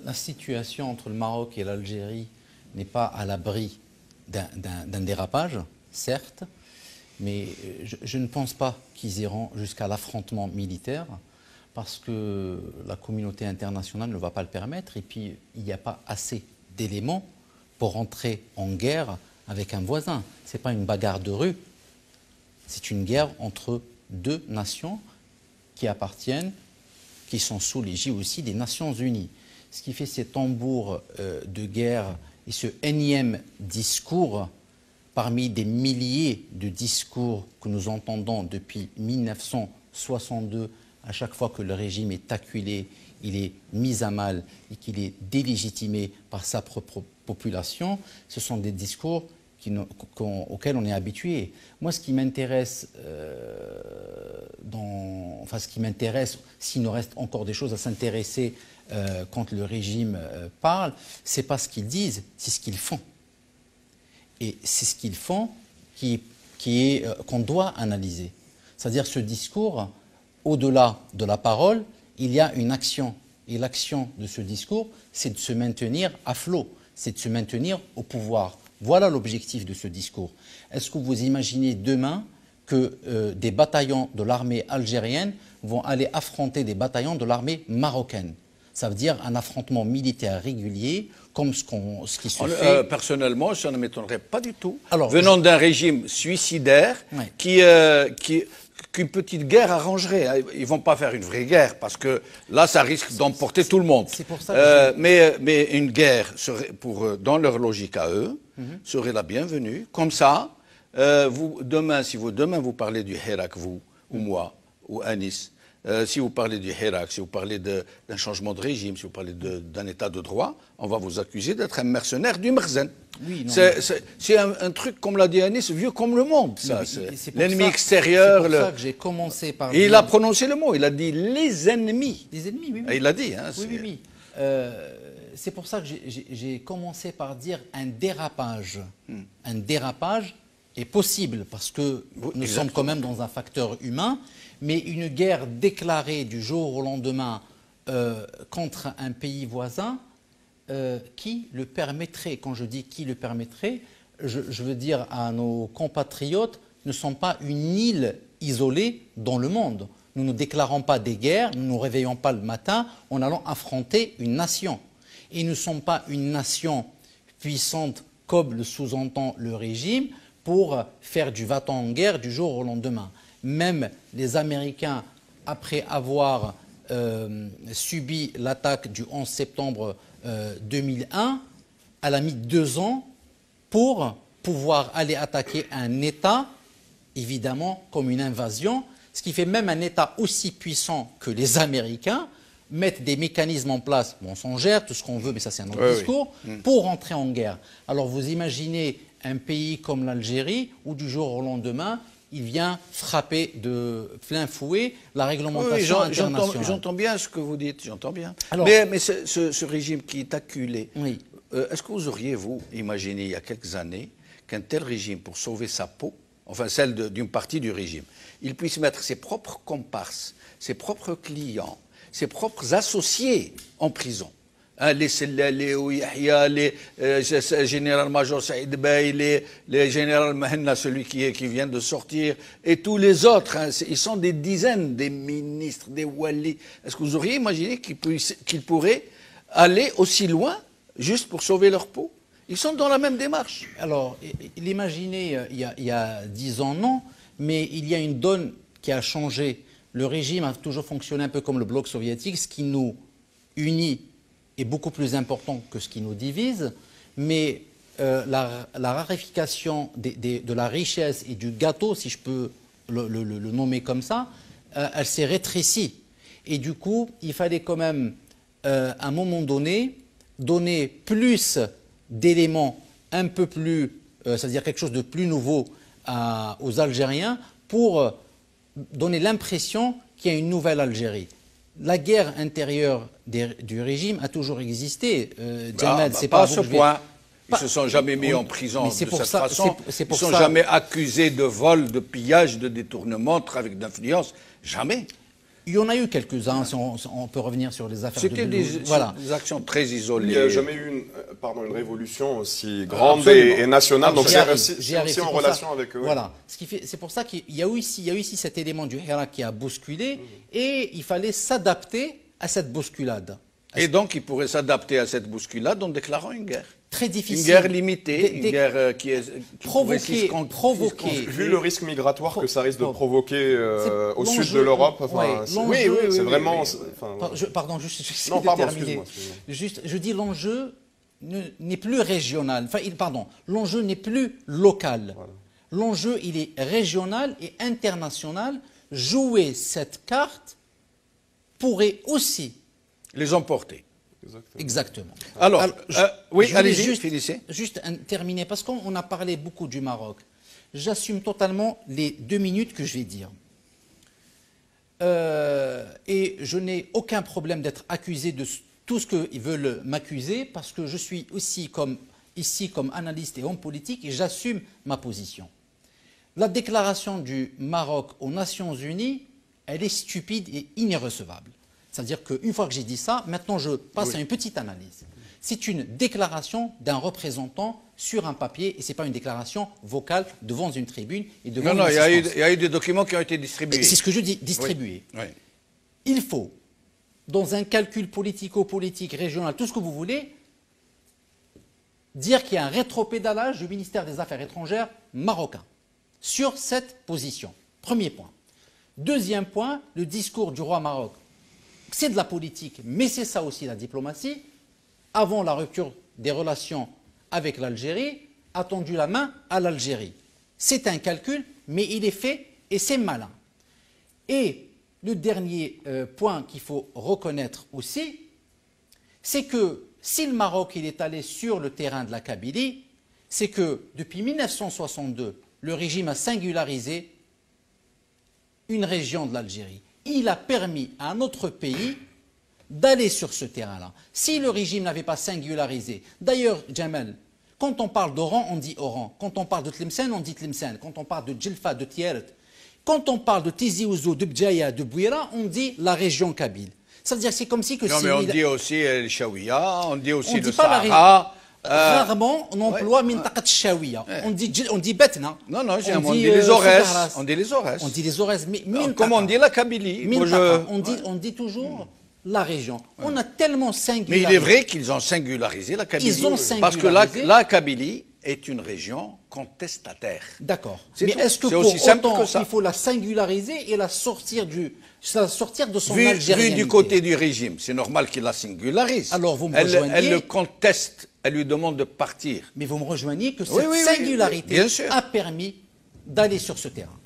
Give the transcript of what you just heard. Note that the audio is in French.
La situation entre le Maroc et l'Algérie n'est pas à l'abri d'un dérapage, certes, mais je ne pense pas qu'ils iront jusqu'à l'affrontement militaire parce que la communauté internationale ne va pas le permettre et puis il n'y a pas assez d'éléments pour entrer en guerre avec un voisin. Ce n'est pas une bagarre de rue, c'est une guerre entre deux nations qui appartiennent, qui sont sous l'égide aussi des Nations Unies. Ce qui fait ces tambours de guerre et ce énième discours, parmi des milliers de discours que nous entendons depuis 1962, à chaque fois que le régime est acculé, il est mis à mal et qu'il est délégitimé par sa propre population, ce sont des discours auxquels on est habitué. Moi, ce qui m'intéresse, s'il nous reste encore des choses à s'intéresser quand le régime parle, c'est pas ce qu'ils disent, c'est ce qu'ils font. Et c'est ce qu'ils font qu'on doit analyser. C'est-à-dire ce discours, au-delà de la parole, il y a une action. Et l'action de ce discours, c'est de se maintenir à flot, c'est de se maintenir au pouvoir. Voilà l'objectif de ce discours. Est-ce que vous imaginez demain que des bataillons de l'armée algérienne vont aller affronter des bataillons de l'armée marocaine? Ça veut dire un affrontement militaire régulier, comme ce qui se fait. Personnellement, ça ne m'étonnerait pas du tout. Alors, venant d'un régime suicidaire, ouais. qu'une petite guerre arrangerait. Ils ne vont pas faire une vraie guerre, parce que là, ça risque d'emporter tout le monde. C'est pour ça que mais une guerre, dans leur logique à eux, serait la bienvenue. Comme ça, si demain vous parlez du Hirak, vous, ou moi, ou Anis, si vous parlez du Hirak, si vous parlez d'un changement de régime, si vous parlez d'un état de droit, on va vous accuser d'être un mercenaire du Merzen. Oui, c'est un truc, comme l'a dit Anis, vieux comme le monde. L'ennemi extérieur. C'est pour ça que j'ai commencé par dire... Il a prononcé le mot, il a dit les ennemis. Les ennemis, oui. Et il l'a dit. Hein, oui. C'est pour ça que j'ai commencé par dire un dérapage. Un dérapage est possible, parce que nous sommes quand même dans un facteur humain, mais une guerre déclarée du jour au lendemain contre un pays voisin, qui le permettrait? Quand je dis qui le permettrait, je veux dire à nos compatriotes, ne sont pas une île isolée dans le monde. Nous ne déclarons pas des guerres, nous ne nous réveillons pas le matin en allant affronter une nation. Et nous ne sommes pas une nation puissante, comme le sous-entend le régime, pour faire du va-t-en en guerre du jour au lendemain. Même les Américains, après avoir subi l'attaque du 11 septembre 2001, elle a mis 2 ans pour pouvoir aller attaquer un État, évidemment comme une invasion, ce qui fait même un État aussi puissant que les Américains mettre des mécanismes en place, bon, on s'en gère, tout ce qu'on veut, mais ça c'est un autre discours, pour entrer en guerre. Alors vous imaginez un pays comme l'Algérie, où du jour au lendemain, il vient frapper de plein fouet la réglementation internationale. J'entends bien ce que vous dites, j'entends bien. Alors, mais ce régime qui est acculé, oui. Est-ce que vous auriez, vous, imaginé il y a quelques années qu'un tel régime, pour sauver sa peau, enfin celle d'une partie du régime, il puisse mettre ses propres comparses, ses propres clients, ses propres associés en prison? Hein, les Sellali, Yahya, les général-major Saïd Bey, les général Mahenna, celui qui vient de sortir, et tous les autres. Hein, ils sont des dizaines, des ministres, des walis. Est-ce que vous auriez imaginé qu'ils pourraient aller aussi loin juste pour sauver leur peau? Ils sont dans la même démarche. Alors, l'imaginer il y a 10 ans, non, mais il y a une donne qui a changé. Le régime a toujours fonctionné un peu comme le bloc soviétique. Ce qui nous unit est beaucoup plus important que ce qui nous divise, mais la raréfication de la richesse et du gâteau, si je peux le nommer comme ça, elle s'est rétrécie. Et du coup, il fallait quand même, à un moment donné, donner plus d'éléments un peu plus, c'est-à-dire quelque chose de plus nouveau aux Algériens pour donner l'impression qu'il y a une nouvelle Algérie. La guerre intérieure du régime a toujours existé. Djamel, c'est pas à ce point. Ils ne se sont jamais mis en prison de cette façon. Ils ne sont jamais accusés de vol, de pillage, de détournement, de trafic d'influence. Jamais. Il y en a eu quelques-uns, si on peut revenir sur les affaires de C'était des actions très isolées. Il n'y a jamais eu une révolution aussi grande et nationale, donc c'est aussi en relation avec eux. Voilà, c'est pour ça qu'il y a eu ici cet élément du Hirak qui a bousculé, et il fallait s'adapter à cette bousculade. Et donc, il pourrait s'adapter à cette bousculade en déclarant une guerre. Très difficile. Une guerre limitée, une guerre qui provoquée. Vu le risque migratoire que ça risque de provoquer au sud de l'Europe, oui, c'est vraiment... Pardon, juste de terminer. Je dis l'enjeu n'est plus régional. L'enjeu n'est plus local. Voilà. L'enjeu, il est régional et international. Jouer cette carte pourrait aussi les emporter. Exactement. Alors oui, allez-y, finissez. Juste terminer, parce qu'on a parlé beaucoup du Maroc. J'assume totalement les 2 minutes que je vais dire. Et je n'ai aucun problème d'être accusé de tout ce qu'ils veulent m'accuser, parce que je suis aussi ici comme analyste et homme politique, et j'assume ma position. La déclaration du Maroc aux Nations Unies, elle est stupide et irrecevable. C'est-à-dire qu'une fois que j'ai dit ça, maintenant je passe à une petite analyse. C'est une déclaration d'un représentant sur un papier, et ce n'est pas une déclaration vocale devant une tribune et devant une assistance. Il y a eu des documents qui ont été distribués. C'est ce que je dis, distribués. Oui. Il faut, dans un calcul politico-politique, régional, tout ce que vous voulez, dire qu'il y a un rétropédalage du ministère des Affaires étrangères marocain sur cette position. Premier point. Deuxième point, le discours du roi Maroc. C'est de la politique, mais c'est ça aussi la diplomatie. Avant la rupture des relations avec l'Algérie, a tendu la main à l'Algérie. C'est un calcul, mais il est fait et c'est malin. Et le dernier point qu'il faut reconnaître aussi, c'est que si le Maroc il est allé sur le terrain de la Kabylie, c'est que depuis 1962, le régime a singularisé une région de l'Algérie. Il a permis à un autre pays d'aller sur ce terrain-là. Si le régime n'avait pas singularisé, d'ailleurs, Jamal, quand on parle d'Oran, on dit Oran. Quand on parle de Tlemcen, on dit Tlemcen. Quand on parle de Djelfa, de Tieret, quand on parle de Tizi Ouzou, de Bdjaya, de Bouira, on dit la région kabyle. Ça veut dire que c'est comme si... Non, mais on dit aussi El Chaouia, on dit aussi le Sahara... Rarement, on emploie Mintaqat Chaouia. On dit Betna. Non, on dit les Aurès. On dit les Aurès. On dit les Aurès. Mais comme on dit la Kabylie. On dit toujours la région. On a tellement singularisé. Mais il est vrai qu'ils ont singularisé la Kabylie. Ils ont singularisé. Parce que la Kabylie est une région contestataire. D'accord. Mais est-ce que pour autant, il faut la singulariser et la sortir de son algérianité? Vu du côté du régime, c'est normal qu'il la singularise. Alors vous me rejoignez. Elle le conteste. Elle lui demande de partir. Mais vous me rejoignez que cette singularité a permis d'aller sur ce terrain.